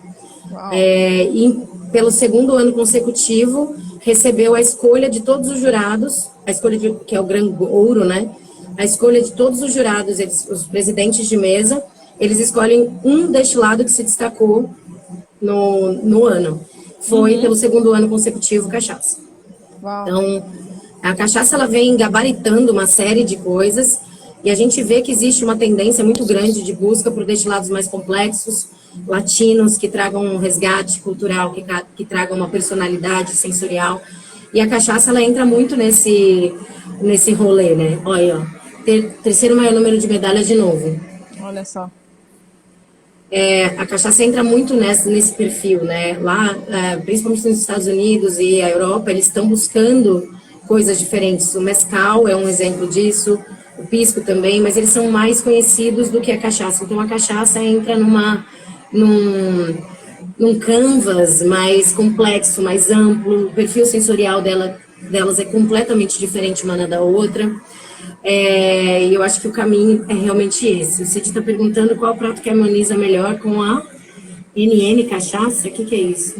E pelo segundo ano consecutivo recebeu a escolha de todos os jurados, que é o Gran Ouro, né? A escolha de todos os jurados, os presidentes de mesa, eles escolhem um destilado que se destacou no ano. Foi pelo segundo ano consecutivo cachaça. Uau. Então, a cachaça ela vem gabaritando uma série de coisas e a gente vê que existe uma tendência muito grande de busca por destilados mais complexos, latinos, que tragam um resgate cultural, que tragam uma personalidade sensorial. E a cachaça ela entra muito nesse rolê, né? Olha, ó, terceiro maior número de medalhas de novo. Olha só. A cachaça entra muito nesse perfil, né? Lá, principalmente nos Estados Unidos e a Europa, eles estão buscando coisas diferentes. O mezcal é um exemplo disso, o pisco também, mas eles são mais conhecidos do que a cachaça. Então, a cachaça entra num canvas mais complexo, mais amplo, o perfil sensorial delas é completamente diferente uma da outra. E eu acho que o caminho é realmente esse. Você está perguntando qual prato que harmoniza melhor com a NN cachaça? O que é isso?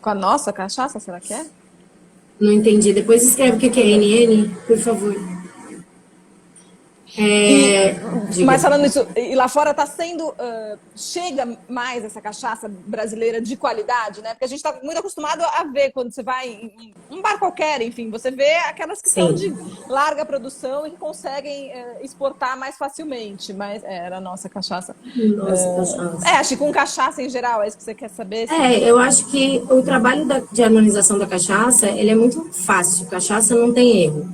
Com a nossa cachaça, será que é? Não entendi. Depois escreve o que é NN, por favor. Mas falando isso, e lá fora está sendo, chega mais essa cachaça brasileira de qualidade, né? Porque a gente está muito acostumado a ver quando você vai em um bar qualquer, enfim, você vê aquelas que são de larga produção e que conseguem exportar mais facilmente. Mas era a nossa cachaça. Cachaça. Acho que com cachaça em geral, é isso que você quer saber? Eu acho que o trabalho de harmonização da cachaça, ele é muito fácil. Cachaça não tem erro.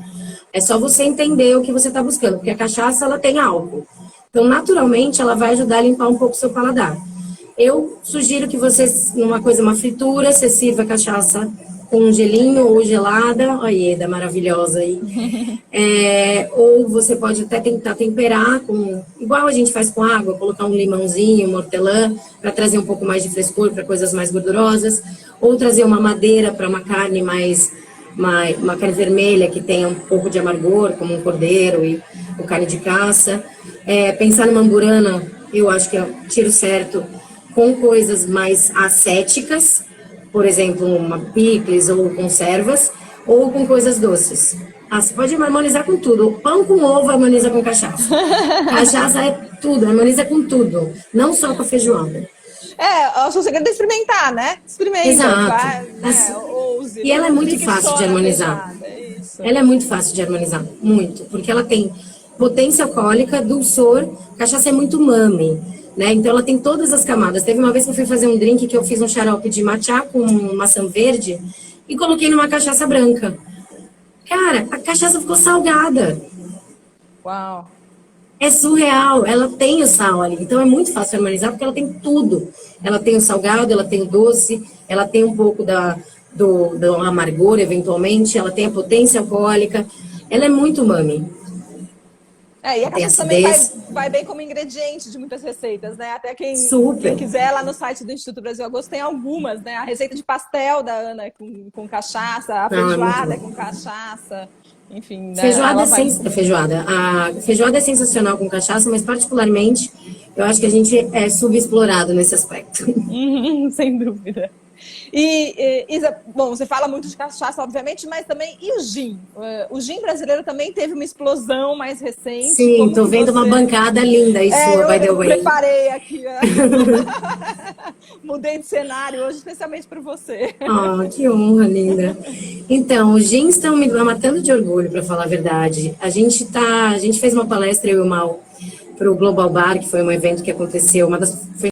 É só você entender o que você está buscando, porque a cachaça, ela tem álcool. Então, naturalmente, ela vai ajudar a limpar um pouco o seu paladar. Eu sugiro que você, uma fritura, você sirva a cachaça com um gelinho ou gelada. Olha, Ieda, maravilhosa aí. Ou você pode até tentar temperar, igual a gente faz com água, colocar um limãozinho, um hortelã, para trazer um pouco mais de frescor para coisas mais gordurosas. Ou trazer uma madeira para uma carne uma carne vermelha que tenha um pouco de amargor, como um cordeiro ou carne de caça. Pensar numa amburana, eu acho que é o tiro certo, com coisas mais ascéticas, por exemplo, uma picles ou conservas, ou com coisas doces. Você pode harmonizar com tudo. Pão com ovo harmoniza com cachaça. Cachaça é tudo, harmoniza com tudo, não só com a feijoada. O seu segredo é experimentar, né? Experimenta. Exato. Ouse. E ela é muito fácil de harmonizar. Ela é muito fácil de harmonizar, muito. Porque ela tem potência alcoólica, dulçor, cachaça é muito mame, né? Então ela tem todas as camadas. Teve uma vez que eu fui fazer um drink que eu fiz um xarope de matcha com maçã verde e coloquei numa cachaça branca. Cara, a cachaça ficou salgada. Uau! É surreal, ela tem o sal ali, então é muito fácil harmonizar porque ela tem tudo. Ela tem o salgado, ela tem o doce, ela tem um pouco do amargor, eventualmente, ela tem a potência alcoólica, ela é muito mami. E a cachaça também vai bem como ingrediente de muitas receitas, né? Até quem quiser, lá no site do Instituto Brasil Agosto tem algumas, né? A receita de pastel da Ana com cachaça, a feijoada com cachaça. Enfim, né? A feijoada é sensacional com cachaça, mas particularmente eu acho que a gente é subexplorado nesse aspecto. Sem dúvida. E Isa, bom, você fala muito de cachaça, obviamente, mas também, e o gin? O gin brasileiro também teve uma explosão mais recente. Sim, tô vendo uma bancada linda aí sua, by the way. Eu preparei aqui, mudei de cenário hoje, especialmente para você. Que honra, linda. Então, os gins estão me matando de orgulho, para falar a verdade. A gente fez uma palestra, eu e o Mal, para o Global Bar, que foi um evento que aconteceu, foi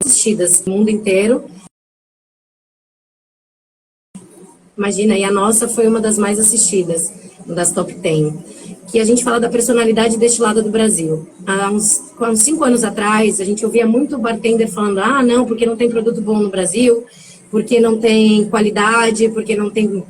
assistidas no mundo inteiro. Imagina, e a nossa foi uma das mais assistidas, uma das top 10, que a gente fala da personalidade destilada do Brasil. Há uns 5 anos atrás, a gente ouvia muito bartender falando, não, porque não tem produto bom no Brasil, porque não tem qualidade, porque não tem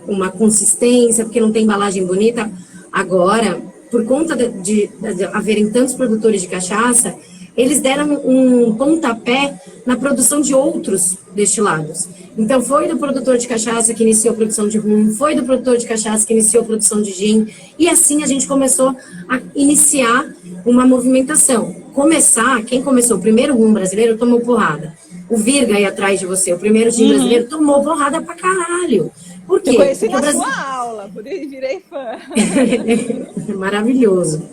uma consistência, porque não tem embalagem bonita. Agora, por conta de haverem tantos produtores de cachaça, eles deram um pontapé na produção de outros destilados. Então, foi do produtor de cachaça que iniciou a produção de rum, foi do produtor de cachaça que iniciou a produção de gin, e assim a gente começou a iniciar uma movimentação. Quem começou o primeiro rum brasileiro tomou porrada. O Virga aí atrás de você, o primeiro gin brasileiro, tomou porrada pra caralho. Por quê? Eu conheci na sua aula, por isso virei fã. Maravilhoso.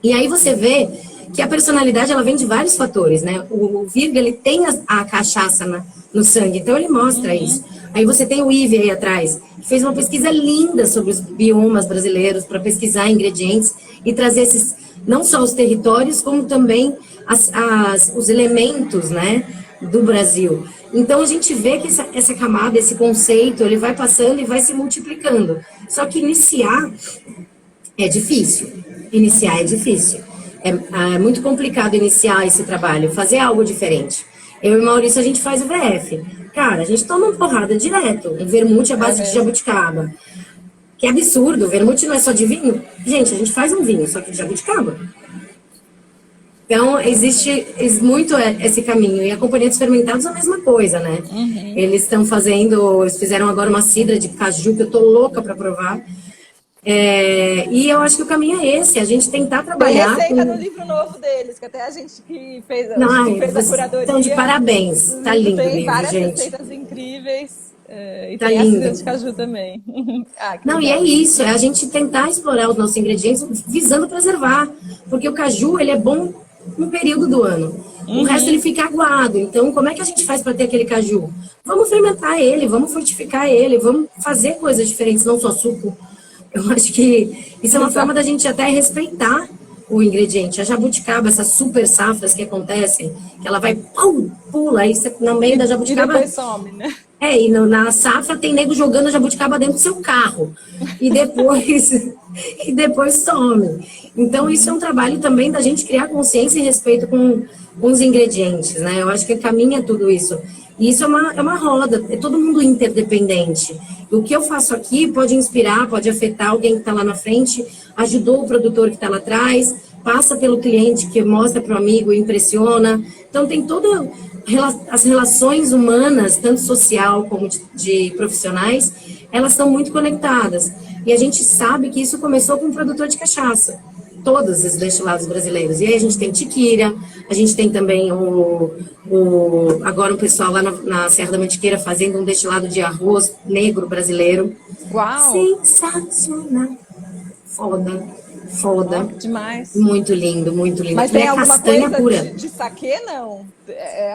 E aí você vê que a personalidade, ela vem de vários fatores, né? O Virga, ele tem a cachaça no sangue, então ele mostra isso. Aí você tem o Ive aí atrás, que fez uma pesquisa linda sobre os biomas brasileiros, para pesquisar ingredientes e trazer não só os territórios, como também os elementos, né, do Brasil. Então a gente vê que essa camada, esse conceito, ele vai passando e vai se multiplicando. Só que iniciar é difícil. É muito complicado iniciar esse trabalho, fazer algo diferente. Eu e o Maurício, a gente faz o VF. Cara, a gente toma uma porrada direto. Um vermute à base de jabuticaba. Que é absurdo, o vermute não é só de vinho. Gente, a gente faz um vinho, só que de jabuticaba. Então, existe muito esse caminho. E a Companhia dos Fermentados é a mesma coisa, né? Eles fizeram agora uma cidra de caju, que eu tô louca para provar. E eu acho que o caminho é esse, a gente tentar trabalhar. Tem receita no livro novo deles, que até a gente que fez a curadoria. Então, de parabéns, tá lindo o livro, várias gente. Receitas incríveis. E Tá tem lindo. ácido de caju também. Não, e é isso, é a gente tentar explorar os nossos ingredientes visando preservar, porque o caju, ele é bom um período do ano. O resto ele fica aguado. Então, como é que a gente faz para ter aquele caju? Vamos fermentar ele, vamos fortificar ele, vamos fazer coisas diferentes, não só suco. Eu acho que isso é uma forma da gente até respeitar o ingrediente. A jabuticaba, essas super safras que acontecem, que ela vai, pum, pula, aí você, no meio da jabuticaba... E depois some, né? E na safra tem nego jogando a jabuticaba dentro do seu carro. E depois, e depois some. Então, isso é um trabalho também da gente criar consciência e respeito com os ingredientes, né? Eu acho que caminha tudo isso. E isso é uma roda, é todo mundo interdependente. E o que eu faço aqui pode inspirar, pode afetar alguém que está lá na frente, ajudou o produtor que está lá atrás, passa pelo cliente que mostra para o amigo e impressiona. Então, tem toda as relações humanas, tanto social como de profissionais, elas estão muito conectadas. E a gente sabe que isso começou com um produtor de cachaça, todos os destilados brasileiros. E aí a gente tem tiquira, a gente tem também agora o pessoal lá na Serra da Mantiqueira fazendo um destilado de arroz negro brasileiro. Uau! Sensacional! Foda. Demais. Muito lindo, muito lindo. Mas tem alguma castanha coisa pura. de saquê, não?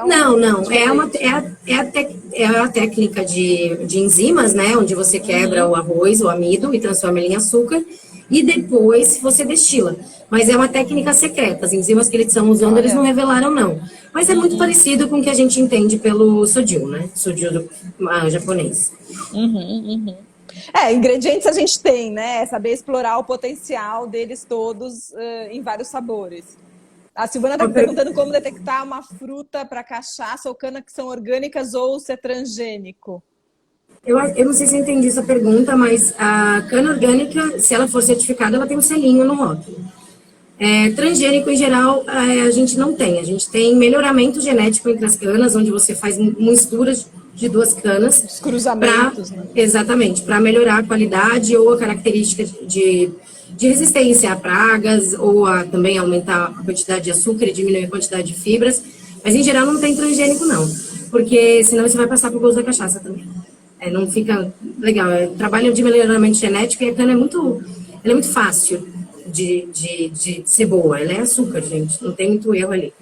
Não. É a técnica de enzimas, né? Onde você quebra o arroz, o amido e transforma ele em açúcar. E depois você destila. Mas é uma técnica secreta. As enzimas que eles estão usando, eles não revelaram, não. Mas é muito parecido com o que a gente entende pelo soju, né? Soju japonês. Ingredientes a gente tem, né? É saber explorar o potencial deles todos em vários sabores. A Silvana está perguntando como detectar uma fruta para cachaça ou cana que são orgânicas ou se é transgênico. Eu não sei se eu entendi essa pergunta, mas a cana orgânica, se ela for certificada, ela tem um selinho no rótulo. Transgênico, em geral, a gente não tem. A gente tem melhoramento genético entre as canas, onde você faz misturas de duas canas. Os cruzamentos, né? Exatamente, para melhorar a qualidade ou a característica de resistência a pragas, ou também aumentar a quantidade de açúcar e diminuir a quantidade de fibras. Mas, em geral, não tem transgênico, não. Porque senão você vai passar pro gosto da cachaça também. Não fica legal. Trabalho de melhoramento genético e a cana é muito fácil de ser boa. Ela é açúcar, gente. Não tem muito erro ali.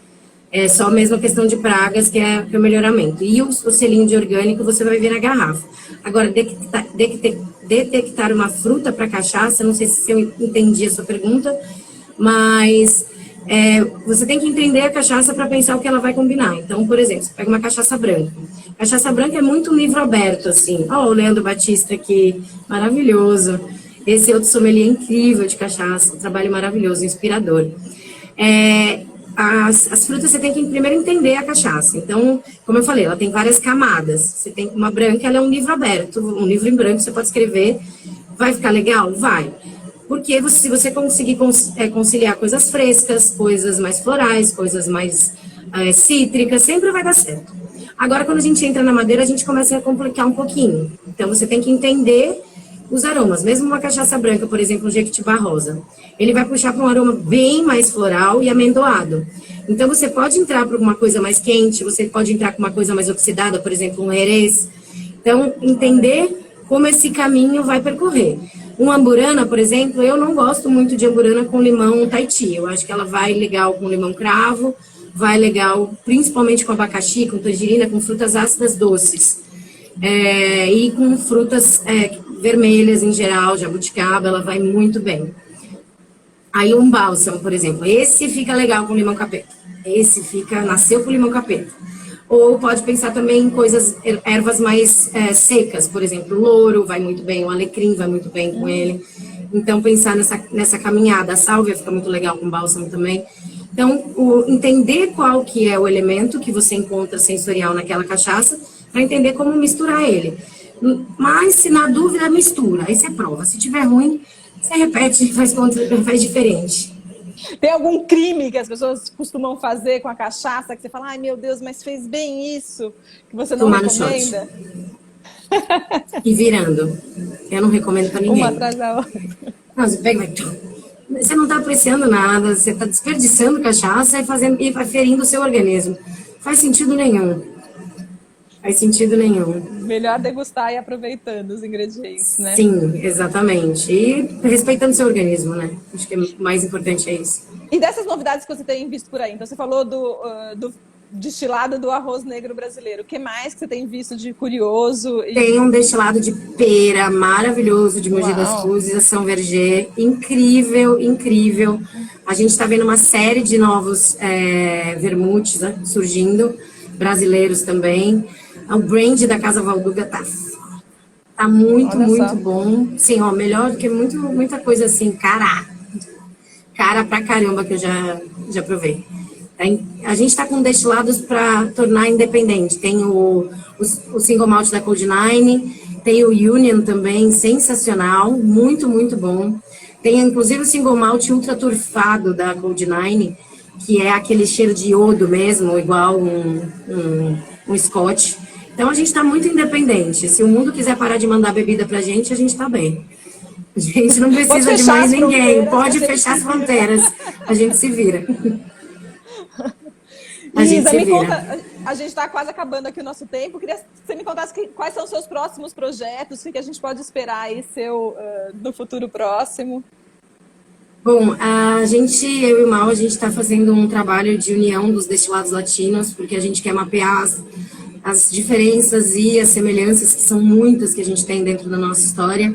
É só mesmo a questão de pragas que é o melhoramento. E o selinho de orgânico você vai ver na garrafa. Agora, detectar uma fruta para cachaça, não sei se eu entendi a sua pergunta, mas você tem que entender a cachaça para pensar o que ela vai combinar. Então, por exemplo, você pega uma cachaça branca. Cachaça branca é muito um livro aberto, assim. Ó, o Leandro Batista aqui, maravilhoso. Esse outro sommelier incrível de cachaça, um trabalho maravilhoso, inspirador. As frutas você tem que primeiro entender a cachaça. Então, como eu falei, ela tem várias camadas. Você tem uma branca, ela é um livro aberto, um livro em branco, você pode escrever. Vai ficar legal? Vai. Porque se você conseguir conciliar coisas frescas, coisas mais florais, coisas mais cítricas, sempre vai dar certo. Agora, quando a gente entra na madeira, a gente começa a complicar um pouquinho. Então, você tem que entender os aromas. Mesmo uma cachaça branca, por exemplo, um Jequitibá rosa, ele vai puxar para um aroma bem mais floral e amendoado. Então, você pode entrar para uma coisa mais quente, você pode entrar com uma coisa mais oxidada, por exemplo, um Jerez. Então, entender como esse caminho vai percorrer. Uma amburana, por exemplo, eu não gosto muito de amburana com limão Tahiti. Eu acho que ela vai legal com limão cravo, vai legal principalmente com abacaxi, com tangerina, com frutas ácidas doces. E com frutas vermelhas em geral, jabuticaba, ela vai muito bem. Aí um bálsamo, por exemplo, esse fica legal com limão capeta. Esse nasceu com limão capeta. Ou pode pensar também em coisas, ervas mais secas, por exemplo, o louro vai muito bem, o alecrim vai muito bem com ele. Então, pensar nessa caminhada, a sálvia fica muito legal com bálsamo também. Então, entender qual que é o elemento que você encontra sensorial naquela cachaça, para entender como misturar ele. Mas, se na dúvida, mistura. Aí você prova. Se tiver ruim, você repete, faz diferente. Tem algum crime que as pessoas costumam fazer com a cachaça, que você fala, ai meu Deus, mas fez bem isso, que você não recomenda? E virando. Eu não recomendo para ninguém. Uma atrás da outra. Não, você pega, você não está apreciando nada, você está desperdiçando cachaça e vai ferindo o seu organismo. Não faz sentido nenhum. Faz sentido nenhum. Melhor degustar e aproveitando os ingredientes, né? Sim, exatamente. E respeitando seu organismo, né? Acho que o mais importante é isso. E dessas novidades que você tem visto por aí? Então, você falou do destilado do arroz negro brasileiro. O que mais que você tem visto de curioso? Tem um destilado de pera maravilhoso de Mogi das Cruzes, a São Verger. Incrível, incrível. A gente está vendo uma série de novos vermutes, né, surgindo, brasileiros também. O brand da Casa Valduga tá muito, muito bom. Sim, ó, melhor do que muita coisa assim, cara pra caramba que eu já provei. A gente está com destilados para tornar independente. Tem o single malt da Code 9, tem o Union também, sensacional, muito, muito bom. Tem inclusive o single malt ultra turfado da Code 9, que é aquele cheiro de iodo mesmo, igual um Scotch. Então a gente está muito independente. Se o mundo quiser parar de mandar bebida para a gente está bem. A gente não precisa de mais ninguém. Pode fechar as fronteiras. A gente se vira. Isa, me conta, a gente está quase acabando aqui o nosso tempo. Queria que você me contasse quais são os seus próximos projetos, o que a gente pode esperar aí no futuro próximo. Bom, eu e o Mal, a gente está fazendo um trabalho de união dos destilados latinos, porque a gente quer mapear as diferenças e as semelhanças, que são muitas que a gente tem dentro da nossa história.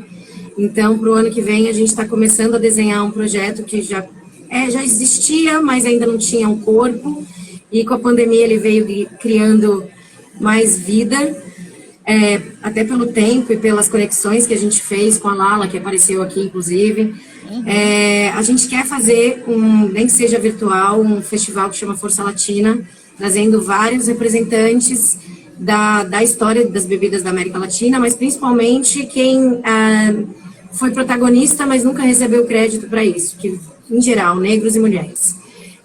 Então, para o ano que vem, a gente está começando a desenhar um projeto que já existia, mas ainda não tinha um corpo. E com a pandemia ele veio criando mais vida, até pelo tempo e pelas conexões que a gente fez com a Lala, que apareceu aqui, inclusive. A gente quer fazer, nem que seja virtual, um festival que chama Força Latina, trazendo vários representantes da história das bebidas da América Latina, mas principalmente quem foi protagonista, mas nunca recebeu crédito para isso, que, em geral, negros e mulheres.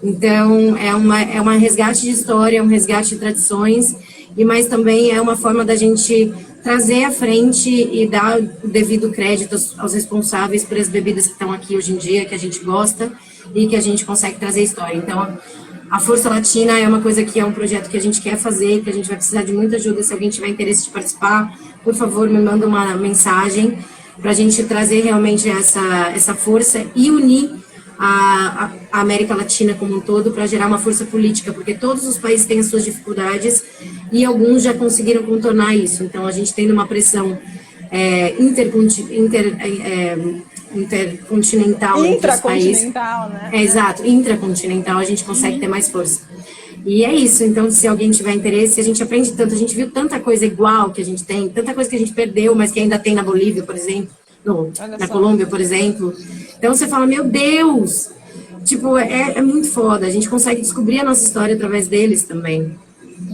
Então, é uma resgate de história, um resgate de tradições, mas também é uma forma da gente trazer à frente e dar o devido crédito aos responsáveis por as bebidas que estão aqui hoje em dia, que a gente gosta e que a gente consegue trazer história. Então, a Força Latina é uma coisa que é um projeto que a gente quer fazer, que a gente vai precisar de muita ajuda. Se alguém tiver interesse de participar, por favor, me manda uma mensagem para a gente trazer realmente essa força e unir a América Latina como um todo para gerar uma força política, porque todos os países têm as suas dificuldades e alguns já conseguiram contornar isso. Então, a gente tendo uma pressão intercontinental entre os países. Né? Exato, intracontinental, a gente consegue ter mais força. E é isso, então, se alguém tiver interesse, a gente aprende tanto, a gente viu tanta coisa igual que a gente tem, tanta coisa que a gente perdeu, mas que ainda tem na Bolívia, por exemplo, na Colômbia, por exemplo. Então, você fala, meu Deus! Tipo, é muito foda, a gente consegue descobrir a nossa história através deles também.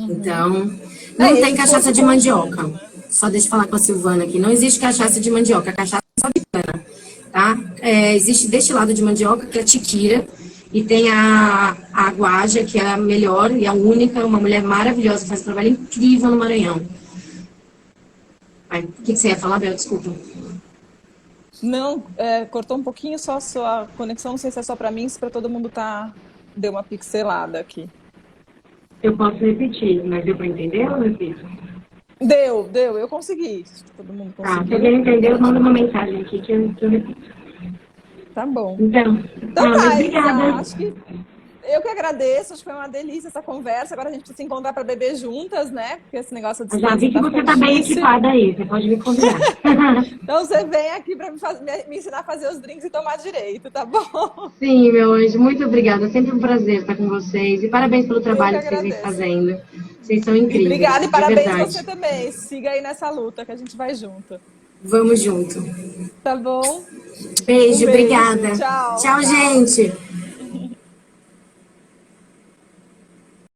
Então, não tem cachaça de mandioca. Só deixa eu falar com a Silvana aqui, não existe cachaça de mandioca, cachaça é só de cana, tá? Existe destilado de mandioca, que é a tiquira, e tem a Guaja, que é a melhor e a única, uma mulher maravilhosa, faz um trabalho incrível no Maranhão. O que você ia falar, Bel? Desculpa. Não, cortou um pouquinho só a sua conexão, não sei se é só para mim, se para todo mundo deu uma pixelada aqui. Eu posso repetir, mas deu para entender ou eu repito? Deu, eu consegui. Todo mundo conseguiu. Se alguém entendeu, manda uma mensagem aqui que eu repito. Tá bom. Então obrigada. Acho que eu que agradeço, acho que foi uma delícia essa conversa. Agora a gente precisa se encontrar para beber juntas, né? Porque esse negócio de já vi que você tá bem equipada aí, você pode me convidar. Então você vem aqui para me ensinar a fazer os drinks e tomar direito, tá bom? Sim, meu anjo, muito obrigada. É sempre um prazer estar com vocês. E parabéns pelo trabalho que vocês vêm fazendo. Vocês são incríveis. Obrigada e parabéns você também. Siga aí nessa luta que a gente vai junto. Vamos junto. Tá bom? Beijo, obrigada. Tchau, tchau, gente.